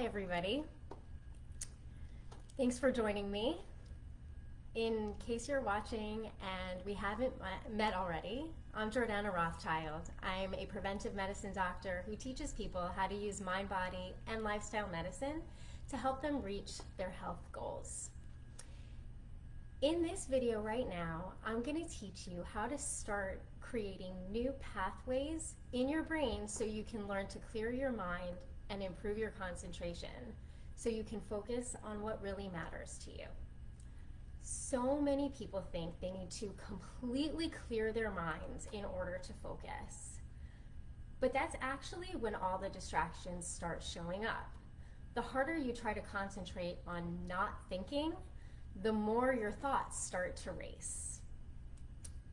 Hi everybody. Thanks for joining me. In case you're watching and we haven't met already, I'm Jordana Rothschild. I'm a preventive medicine doctor who teaches people how to use mind, body, and lifestyle medicine to help them reach their health goals. In this video right now, I'm going to teach you how to start creating new pathways in your brain so you can learn to clear your mind and improve your concentration so you can focus on what really matters to you. So many people think they need to completely clear their minds in order to focus. But that's actually when all the distractions start showing up. The harder you try to concentrate on not thinking, the more your thoughts start to race.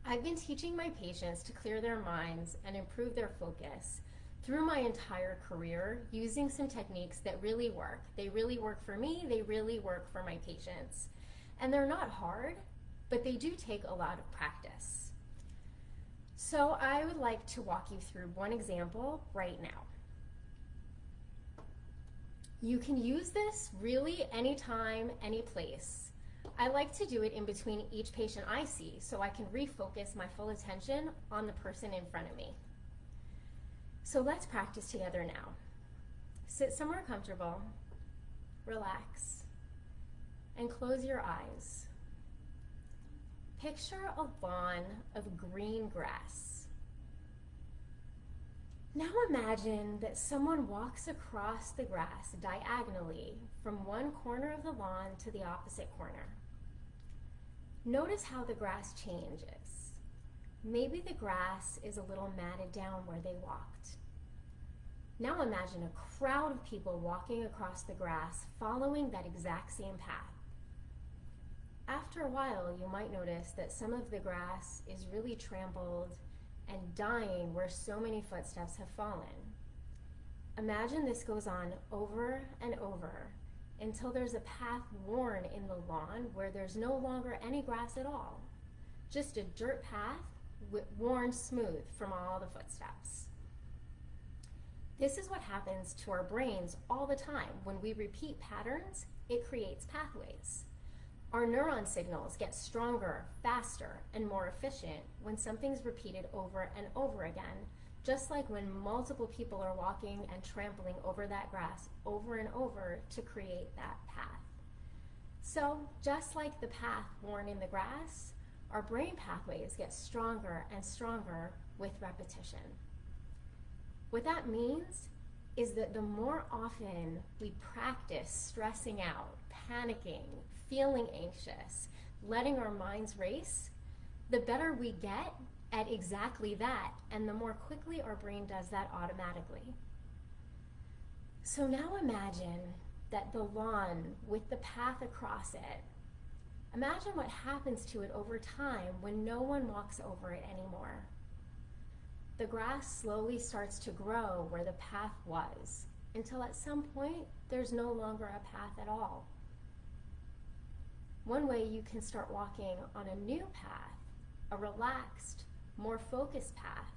I've been teaching my patients to clear their minds and improve their focus through my entire career using some techniques that really work. They really work for me, they really work for my patients. And they're not hard, but they do take a lot of practice. So I would like to walk you through one example right now. You can use this really anytime, any place. I like to do it in between each patient I see so I can refocus my full attention on the person in front of me. So let's practice together now. Sit somewhere comfortable, relax, and close your eyes. Picture a lawn of green grass. Now imagine that someone walks across the grass diagonally from one corner of the lawn to the opposite corner. Notice how the grass changes. Maybe the grass is a little matted down where they walked. Now imagine a crowd of people walking across the grass following that exact same path. After a while, you might notice that some of the grass is really trampled and dying where so many footsteps have fallen. Imagine this goes on over and over until there's a path worn in the lawn where there's no longer any grass at all. Just a dirt path worn smooth from all the footsteps. This is what happens to our brains all the time. When we repeat patterns, it creates pathways. Our neuron signals get stronger, faster, and more efficient when something's repeated over and over again, just like when multiple people are walking and trampling over that grass over and over to create that path. So, just like the path worn in the grass, our brain pathways get stronger and stronger with repetition. What that means is that the more often we practice stressing out, panicking, feeling anxious, letting our minds race, the better we get at exactly that, and the more quickly our brain does that automatically. So now imagine that the lawn with the path across it, imagine what happens to it over time when no one walks over it anymore. The grass slowly starts to grow where the path was, until at some point there's no longer a path at all. One way you can start walking on a new path, a relaxed, more focused path,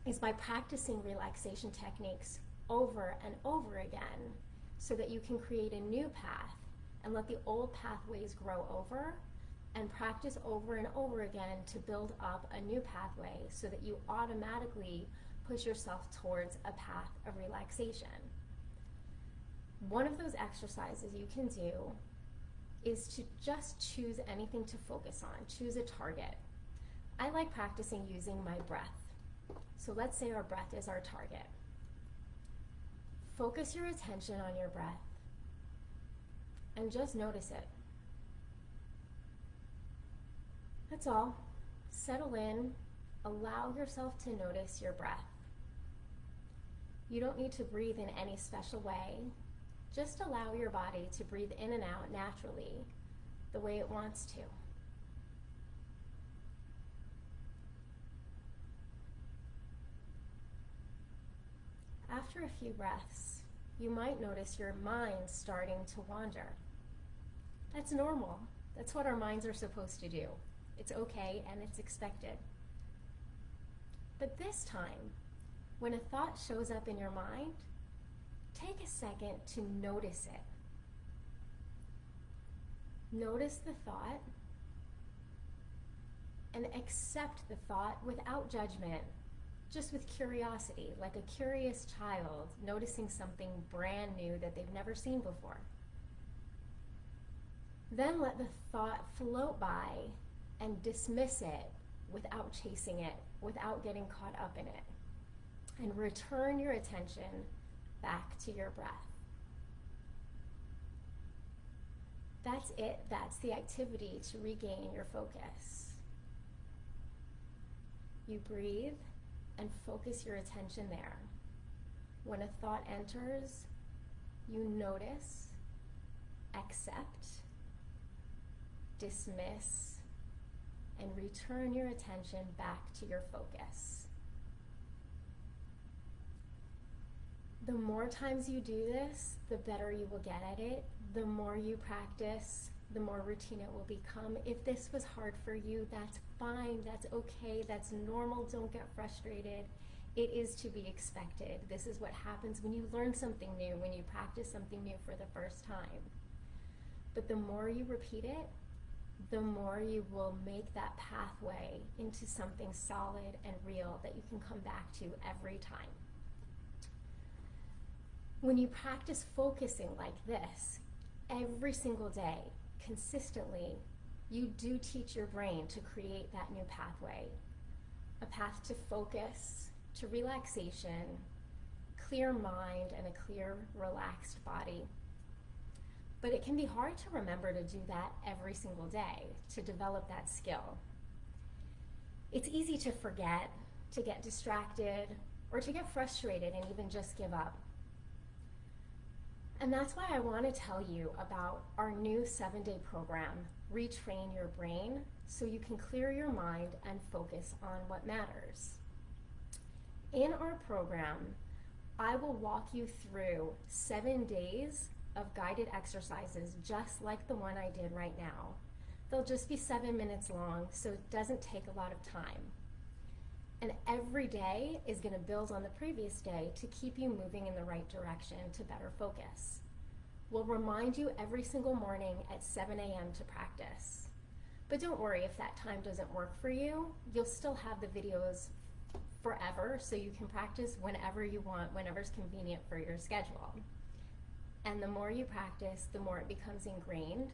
is by practicing relaxation techniques over and over again so that you can create a new path and let the old pathways grow over and practice over and over again to build up a new pathway so that you automatically push yourself towards a path of relaxation. One of those exercises you can do is to just choose anything to focus on. Choose a target. I like practicing using my breath. So let's say our breath is our target. Focus your attention on your breath and just notice it. That's all. Settle in. Allow yourself to notice your breath. You don't need to breathe in any special way. Just allow your body to breathe in and out naturally, the way it wants to. After a few breaths, you might notice your mind starting to wander. That's normal. That's what our minds are supposed to do. It's okay and it's expected. But this time, when a thought shows up in your mind, take a second to notice it. Notice the thought and accept the thought without judgment, just with curiosity, like a curious child noticing something brand new that they've never seen before. Then let the thought float by and dismiss it without chasing it, without getting caught up in it. And return your attention back to your breath. That's it. That's the activity to regain your focus. You breathe and focus your attention there. When a thought enters, you notice, accept, dismiss, and return your attention back to your focus. The more times you do this, the better you will get at it. The more you practice, the more routine it will become. If this was hard for you, that's fine, that's okay, that's normal, don't get frustrated. It is to be expected. This is what happens when you learn something new, when you practice something new for the first time. But the more you repeat it, the more you will make that pathway into something solid and real that you can come back to every time. When you practice focusing like this, every single day, consistently, you do teach your brain to create that new pathway. A path to focus, to relaxation, clear mind, and a clear, relaxed body. But it can be hard to remember to do that every single day, to develop that skill. It's easy to forget, to get distracted, or to get frustrated and even just give up. And that's why I want to tell you about our new 7-day program, Retrain Your Brain, so you can clear your mind and focus on what matters. In our program, I will walk you through 7 days of guided exercises just like the one I did right now. They'll just be 7 minutes long, so it doesn't take a lot of time. And every day is going to build on the previous day to keep you moving in the right direction to better focus. We'll remind you every single morning at 7 a.m. to practice. But don't worry if that time doesn't work for you. You'll still have the videos forever, so you can practice whenever you want, whenever's convenient for your schedule. And the more you practice, the more it becomes ingrained,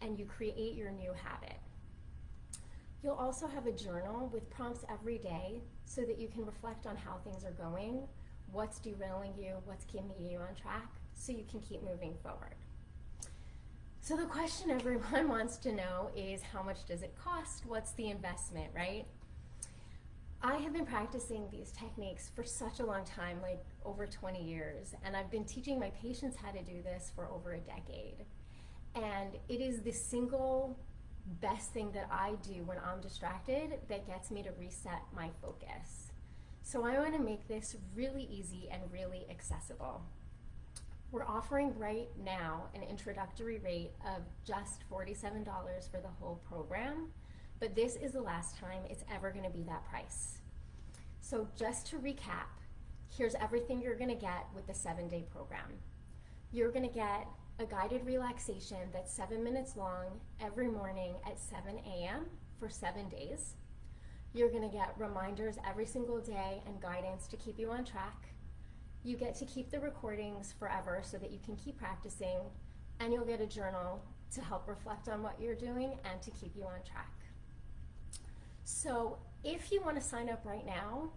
and you create your new habit. You'll also have a journal with prompts every day so that you can reflect on how things are going, what's derailing you, what's keeping you on track, so you can keep moving forward. So the question everyone wants to know is, how much does it cost? What's the investment, right? I have been practicing these techniques for such a long time, like over 20 years, and I've been teaching my patients how to do this for over a decade. And it is the single best thing that I do when I'm distracted that gets me to reset my focus. So I want to make this really easy and really accessible. We're offering right now an introductory rate of just $47 for the whole program, but this is the last time it's ever going to be that price. So just to recap, here's everything you're going to get with the 7-day program. You're going to get a guided relaxation that's 7 minutes long every morning at 7 a.m. for 7 days. You're going to get reminders every single day and guidance to keep you on track. You get to keep the recordings forever so that you can keep practicing, and you'll get a journal to help reflect on what you're doing and to keep you on track. So if you want to sign up right now,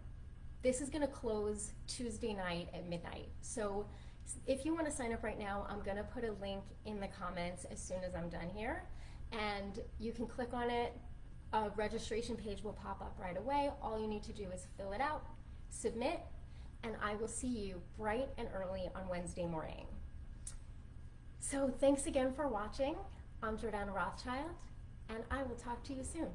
this is going to close Tuesday night at midnight. So if you want to sign up right now, I'm going to put a link in the comments as soon as I'm done here, and you can click on it. A registration page will pop up right away. All you need to do is fill it out, submit, and I will see you bright and early on Wednesday morning. So thanks again for watching. I'm Jordana Rothschild, and I will talk to you soon.